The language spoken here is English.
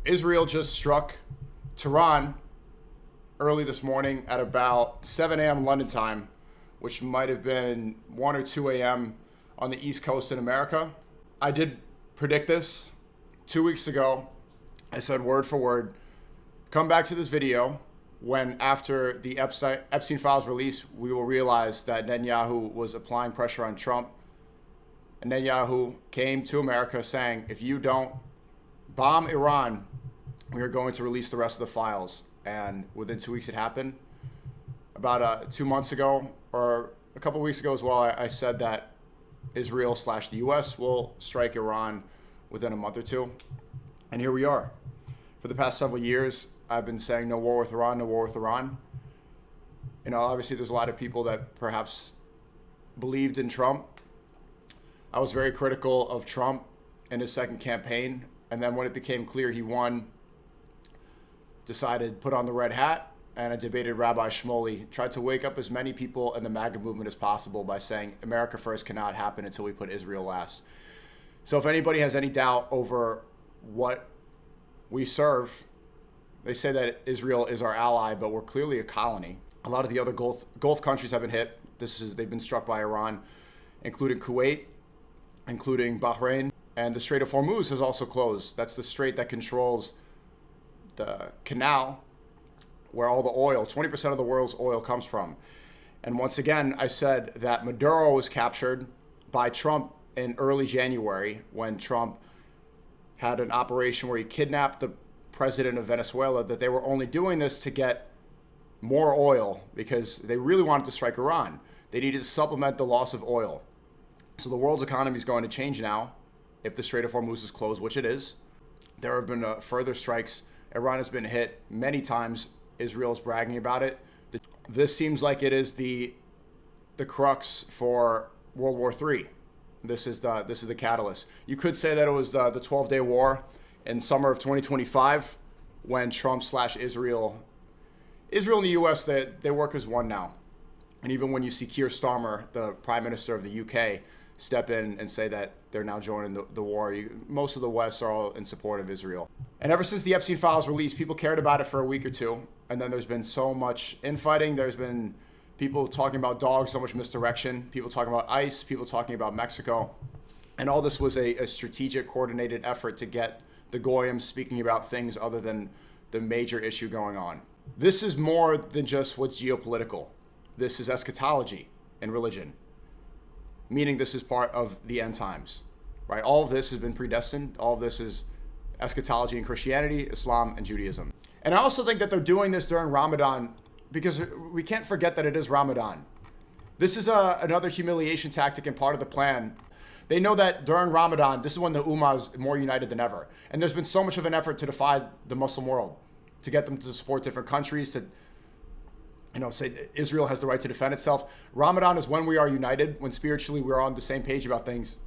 Israel just struck Tehran early this morning at about 7 a.m. London time, which might have been 1 or 2 a.m. on the East Coast in America. I did predict this 2 weeks ago. I said word for word, come back to this video when after the Epstein files release, we will realize that Netanyahu was applying pressure on Trump. And Netanyahu came to America saying, if you don't bomb Iran, we are going to release the rest of the files. And within 2 weeks it happened. About 2 months ago, or a couple of weeks ago as well, I said that Israel/the US will strike Iran within a month or two. And here we are. For the past several years, I've been saying no war with Iran, no war with Iran. You know, obviously there's a lot of people that perhaps believed in Trump. I was very critical of Trump in his second campaign. And then when it became clear he won, decided put on the red hat, and I debated Rabbi Shmuley, tried to wake up as many people in the MAGA movement as possible by saying America first cannot happen until we put Israel last. So if anybody has any doubt over what we serve, they say that Israel is our ally, but we're clearly a colony. A lot of the other Gulf countries have been hit. They've been struck by Iran, including Kuwait, including Bahrain, and the Strait of Hormuz has also closed. That's the strait that controls the canal where all the oil, 20% of the world's oil comes from. And once again, I said that Maduro was captured by Trump in early January when Trump had an operation where he kidnapped the president of Venezuela, that they were only doing this to get more oil because they really wanted to strike Iran. They needed to supplement the loss of oil. So the world's economy is going to change now if the Strait of Hormuz is closed, which it is. There have been further strikes. Iran has been hit many times. Israel is bragging about it. This seems like it is the crux for World War III. This is the catalyst. You could say that it was the 12-day war in summer of 2025 when Trump/Israel and the U.S., they work as one now. And even when you see Keir Starmer, the Prime Minister of the UK, step in and say that they're now joining the war, most of the West are all in support of Israel. And ever since the Epstein files released, people cared about it for a week or two. And then there's been so much infighting. There's been people talking about dogs, so much misdirection, people talking about ICE, people talking about Mexico. And all this was a strategic, coordinated effort to get the Goyim speaking about things other than the major issue going on. This is more than just what's geopolitical. This is eschatology in religion, meaning this is part of the end times, right? All of this has been predestined. All of this is eschatology in Christianity, Islam, and Judaism. And I also think that they're doing this during Ramadan because we can't forget that it is Ramadan. This is another humiliation tactic and part of the plan. They know that during Ramadan, this is when the Ummah is more united than ever. And there's been so much of an effort to divide the Muslim world, to get them to support different countries, to say Israel has the right to defend itself. Ramadan is when we are united, when spiritually we're on the same page about things.